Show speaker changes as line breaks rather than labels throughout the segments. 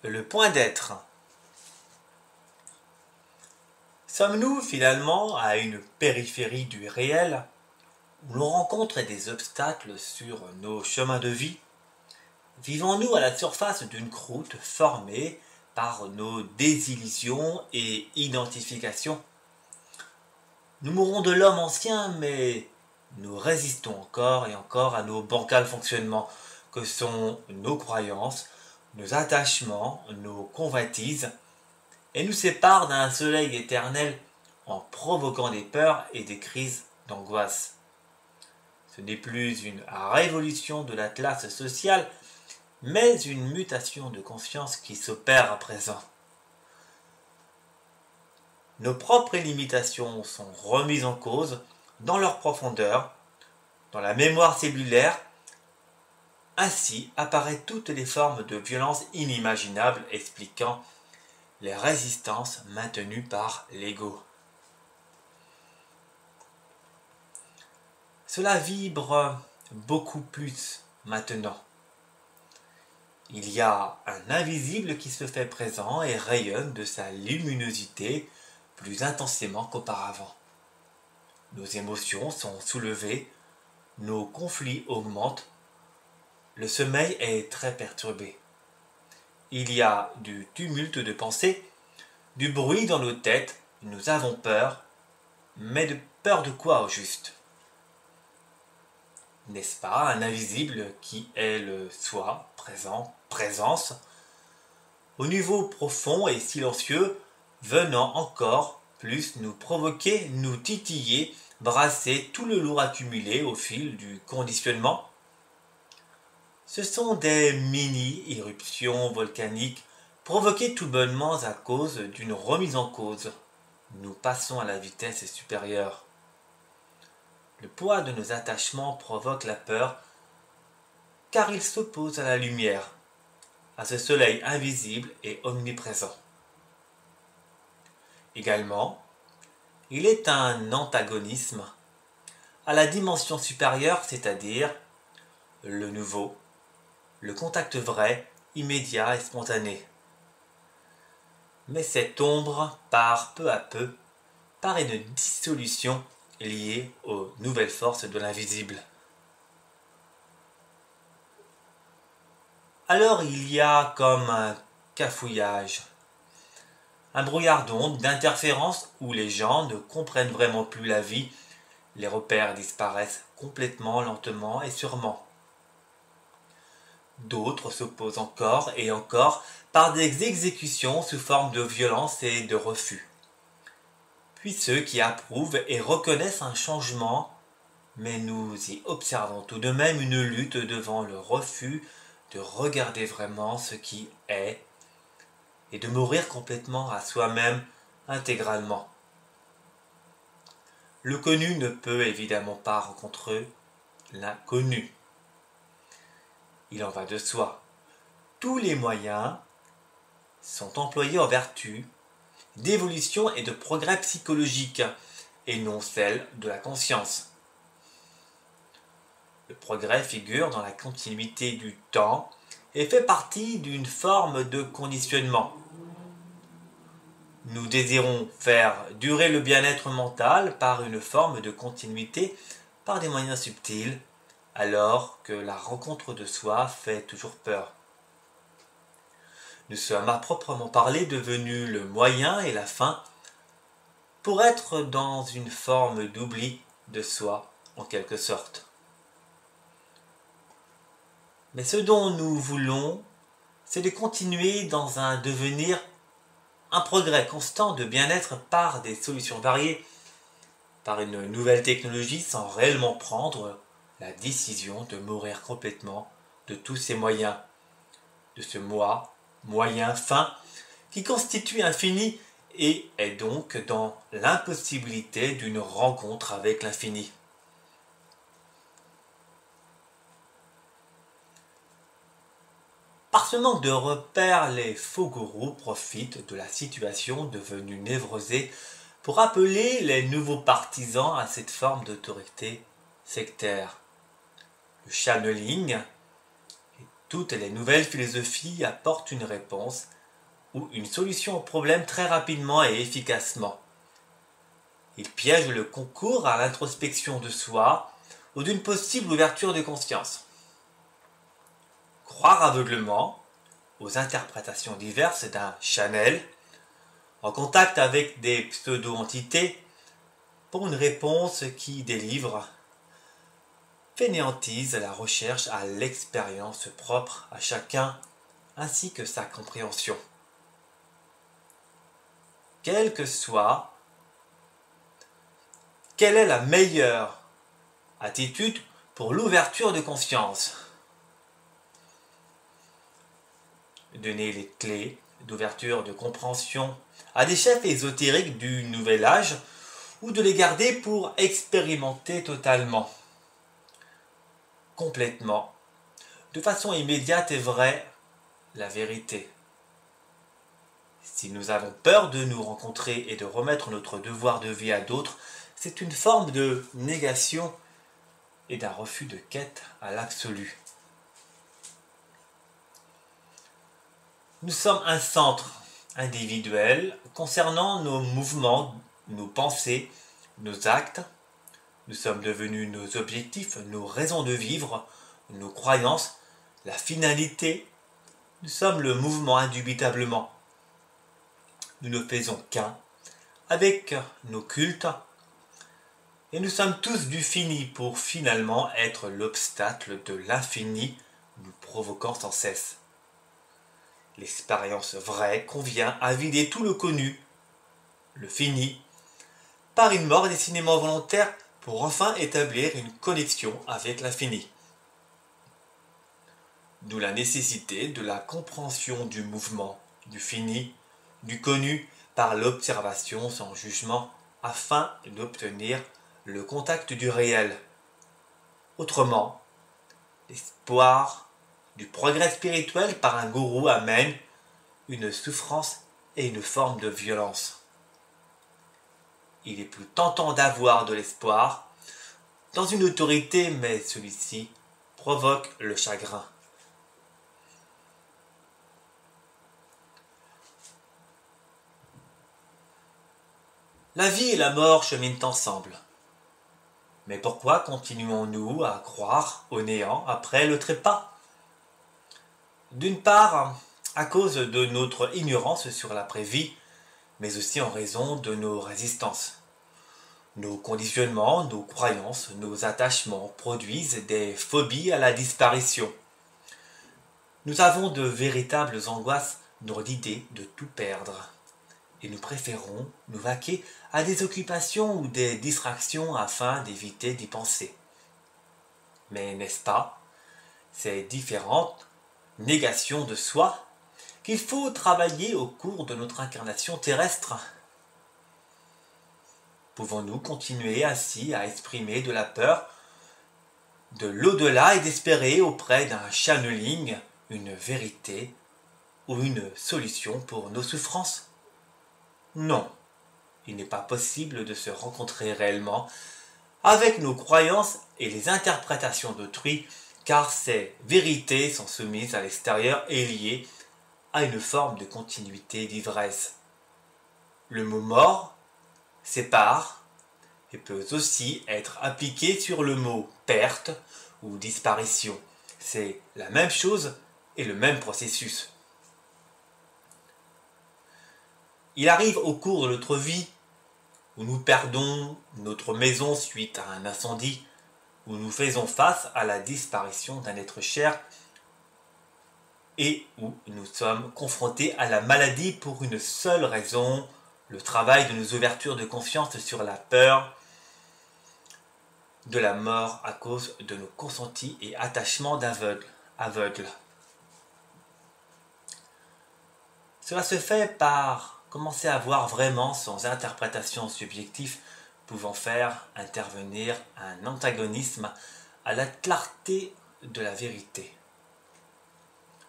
le point d'être. Sommes-nous finalement à une périphérie du réel où l'on rencontre des obstacles sur nos chemins de vie? Vivons-nous à la surface d'une croûte formée par nos désillusions et identifications? Nous mourons de l'homme ancien, mais nous résistons encore et encore à nos bancals fonctionnements, que sont nos croyances, nos attachements, nos convoitises, et nous séparent d'un soleil éternel en provoquant des peurs et des crises d'angoisse. Ce n'est plus une révolution de la classe sociale, mais une mutation de conscience qui s'opère à présent. Nos propres limitations sont remises en cause dans leur profondeur, dans la mémoire cellulaire. Ainsi apparaissent toutes les formes de violence inimaginables expliquant les résistances maintenues par l'ego. Cela vibre beaucoup plus maintenant. Il y a un invisible qui se fait présent et rayonne de sa luminosité plus intensément qu'auparavant. Nos émotions sont soulevées, nos conflits augmentent, le sommeil est très perturbé. Il y a du tumulte de pensées, du bruit dans nos têtes, nous avons peur, mais de peur de quoi au juste? N'est-ce pas un invisible qui est le soi, présent, présence, au niveau profond et silencieux, venant encore plus nous provoquer, nous titiller, brasser tout le lourd accumulé au fil du conditionnement? Ce sont des mini-éruptions volcaniques provoquées tout bonnement à cause d'une remise en cause. Nous passons à la vitesse supérieure. Le poids de nos attachements provoque la peur, car il s'oppose à la lumière, à ce soleil invisible et omniprésent. Également, il est un antagonisme à la dimension supérieure, c'est-à-dire le nouveau, le contact vrai, immédiat et spontané. Mais cette ombre part peu à peu par une dissolution liée aux nouvelles forces de l'invisible. Alors il y a comme un cafouillage, un brouillard d'ondes, d'interférences où les gens ne comprennent vraiment plus la vie, les repères disparaissent complètement, lentement et sûrement. D'autres s'opposent encore et encore par des exécutions sous forme de violence et de refus. Puis ceux qui approuvent et reconnaissent un changement, mais nous y observons tout de même une lutte devant le refus de regarder vraiment ce qui est et de mourir complètement à soi-même intégralement. Le connu ne peut évidemment pas rencontrer l'inconnu. Il en va de soi. Tous les moyens sont employés en vertu d'évolution et de progrès psychologique, et non celle de la conscience. Le progrès figure dans la continuité du temps et fait partie d'une forme de conditionnement. Nous désirons faire durer le bien-être mental par une forme de continuité par des moyens subtils, alors que la rencontre de soi fait toujours peur. Nous sommes à proprement parler devenus le moyen et la fin pour être dans une forme d'oubli de soi, en quelque sorte. Mais ce dont nous voulons, c'est de continuer dans un devenir, un progrès constant de bien-être par des solutions variées, par une nouvelle technologie sans réellement prendre la décision de mourir complètement de tous ces moyens, de ce moi, moyen, fin, qui constitue infini et est donc dans l'impossibilité d'une rencontre avec l'infini. Par ce manque de repères, les faux gourous profitent de la situation devenue névrosée pour appeler les nouveaux partisans à cette forme d'autorité sectaire. Le channeling et toutes les nouvelles philosophies apportent une réponse ou une solution au problème très rapidement et efficacement. Il piège le concours à l'introspection de soi ou d'une possible ouverture de conscience. Croire aveuglément aux interprétations diverses d'un channel, en contact avec des pseudo-entités, pour une réponse qui délivre, fainéantise la recherche à l'expérience propre à chacun ainsi que sa compréhension. Quelle est la meilleure attitude pour l'ouverture de conscience? Donner les clés d'ouverture de compréhension à des chefs ésotériques du nouvel âge ou de les garder pour expérimenter totalement, complètement, de façon immédiate et vraie, la vérité. Si nous avons peur de nous rencontrer et de remettre notre devoir de vie à d'autres, c'est une forme de négation et d'un refus de quête à l'absolu. Nous sommes un centre individuel concernant nos mouvements, nos pensées, nos actes. Nous sommes devenus nos objectifs, nos raisons de vivre, nos croyances, la finalité. Nous sommes le mouvement indubitablement. Nous ne faisons qu'un avec nos cultes et nous sommes tous du fini pour finalement être l'obstacle de l'infini nous provoquant sans cesse. L'expérience vraie convient à vider tout le connu, le fini, par une mort décidément volontaire pour enfin établir une connexion avec l'infini. D'où la nécessité de la compréhension du mouvement, du fini, du connu par l'observation sans jugement afin d'obtenir le contact du réel. Autrement, l'espoir du progrès spirituel par un gourou amène une souffrance et une forme de violence. Il est plus tentant d'avoir de l'espoir dans une autorité, mais celui-ci provoque le chagrin. La vie et la mort cheminent ensemble. Mais pourquoi continuons-nous à croire au néant après le trépas? D'une part, à cause de notre ignorance sur l'après-vie, mais aussi en raison de nos résistances. Nos conditionnements, nos croyances, nos attachements produisent des phobies à la disparition. Nous avons de véritables angoisses dans l'idée de tout perdre. Et nous préférons nous vaquer à des occupations ou des distractions afin d'éviter d'y penser. Mais n'est-ce pas ces différentes négations de soi qu'il faut travailler au cours de notre incarnation terrestre? Pouvons-nous continuer ainsi à exprimer de la peur de l'au-delà et d'espérer auprès d'un channeling une vérité ou une solution pour nos souffrances? Non, il n'est pas possible de se rencontrer réellement avec nos croyances et les interprétations d'autrui, car ces vérités sont soumises à l'extérieur et liées à une forme de continuité d'ivresse. Le mot mort sépare et peut aussi être appliqué sur le mot perte ou disparition. C'est la même chose et le même processus. Il arrive au cours de notre vie où nous perdons notre maison suite à un incendie, où nous faisons face à la disparition d'un être cher et où nous sommes confrontés à la maladie pour une seule raison, le travail de nos ouvertures de confiance sur la peur de la mort à cause de nos consentis et attachements aveugles. Cela se fait par commencer à voir vraiment sans interprétation subjective pouvant faire intervenir un antagonisme à la clarté de la vérité.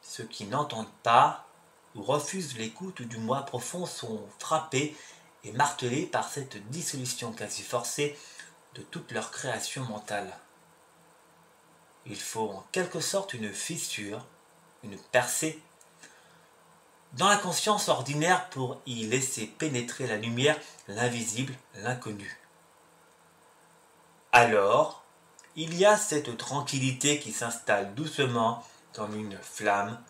Ceux qui n'entendent pas ou refusent l'écoute du moi profond sont frappés et martelés par cette dissolution quasi forcée de toute leur création mentale. Il faut en quelque sorte une fissure, une percée, dans la conscience ordinaire pour y laisser pénétrer la lumière, l'invisible, l'inconnu. Alors, il y a cette tranquillité qui s'installe doucement comme une flamme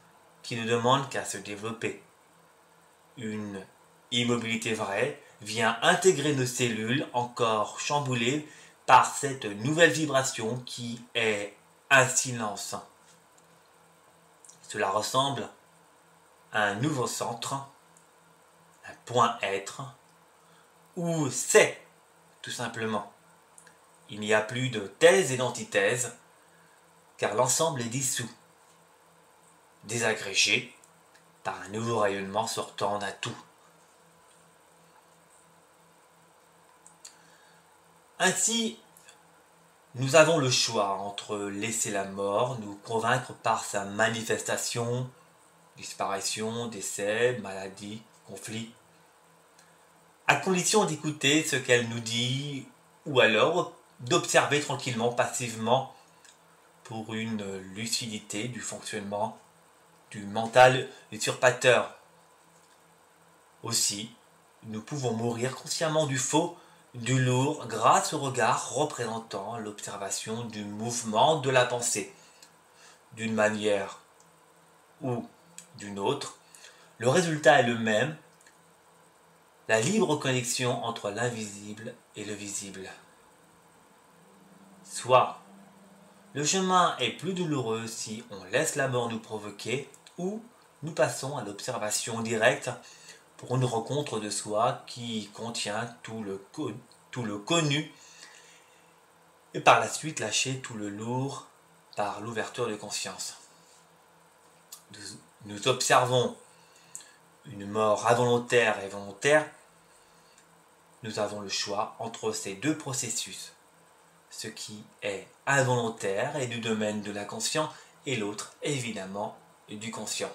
qui ne demande qu'à se développer. Une immobilité vraie vient intégrer nos cellules encore chamboulées par cette nouvelle vibration qui est un silence. Cela ressemble à un nouveau centre, un point être, où c'est, tout simplement. Il n'y a plus de thèse et d'antithèse, car l'ensemble est dissous, désagrégé par un nouveau rayonnement sortant d'un tout. Ainsi, nous avons le choix entre laisser la mort nous convaincre par sa manifestation, disparition, décès, maladie, conflit, à condition d'écouter ce qu'elle nous dit, ou alors d'observer tranquillement, passivement, pour une lucidité du fonctionnement du mental usurpateur. Aussi, nous pouvons mourir consciemment du faux, du lourd, grâce au regard représentant l'observation du mouvement de la pensée. D'une manière ou d'une autre, le résultat est le même, la libre connexion entre l'invisible et le visible. Soit le chemin est plus douloureux si on laisse la mort nous provoquer, ou nous passons à l'observation directe pour une rencontre de soi qui contient tout le connu et par la suite lâcher tout le lourd par l'ouverture de conscience. Nous observons une mort involontaire et volontaire. Nous avons le choix entre ces deux processus. Ce qui est involontaire est du domaine de l'inconscient et l'autre, évidemment, du conscient.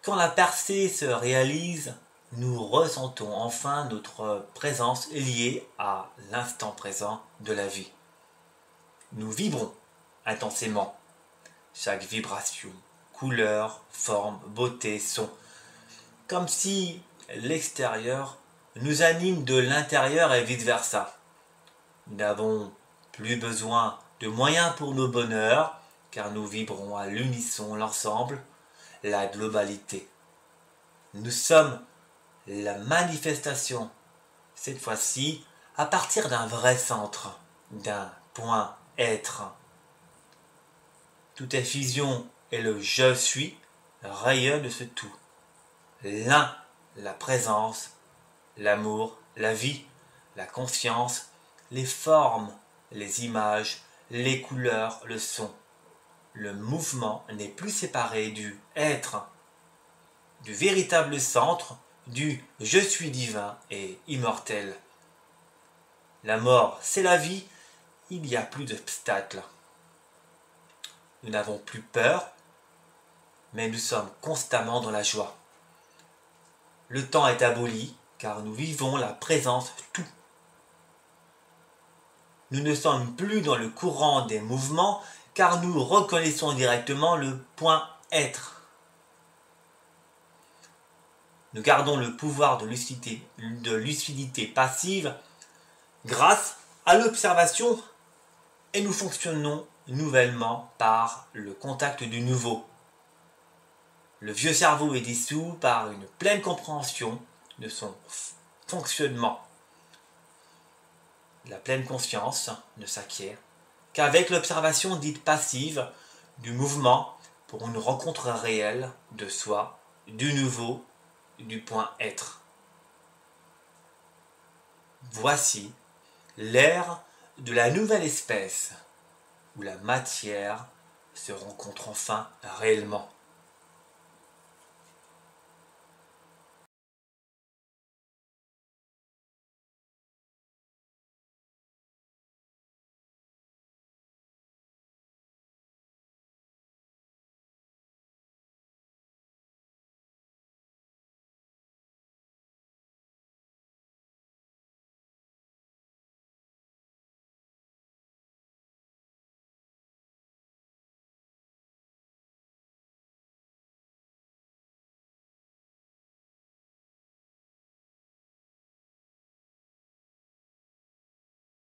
Quand la percée se réalise, nous ressentons enfin notre présence liée à l'instant présent de la vie. Nous vibrons intensément. Chaque vibration, couleur, forme, beauté, son, comme si l'extérieur nous anime de l'intérieur et vice-versa. Nous n'avons plus besoin de moyens pour nos bonheurs, car nous vibrons à l'unisson l'ensemble, la globalité. Nous sommes la manifestation, cette fois-ci, à partir d'un vrai centre, d'un point être. Tout est fusion et le je suis rayonne de ce tout. L'un, la présence, l'amour, la vie, la conscience, les formes, les images, les couleurs, le son. Le mouvement n'est plus séparé du être, du véritable centre, du je suis divin et immortel. La mort, c'est la vie, il n'y a plus d'obstacles. Nous n'avons plus peur, mais nous sommes constamment dans la joie. Le temps est aboli, car nous vivons la présence tout. Nous ne sommes plus dans le courant des mouvements, car nous reconnaissons directement le point être. Nous gardons le pouvoir de lucidité passive grâce à l'observation et nous fonctionnons nouvellement par le contact du nouveau. Le vieux cerveau est dissous par une pleine compréhension de son fonctionnement. La pleine conscience ne s'acquiert qu'avec l'observation dite passive du mouvement pour une rencontre réelle de soi, du nouveau, du point être. Voici l'ère de la nouvelle espèce où la matière se rencontre enfin réellement.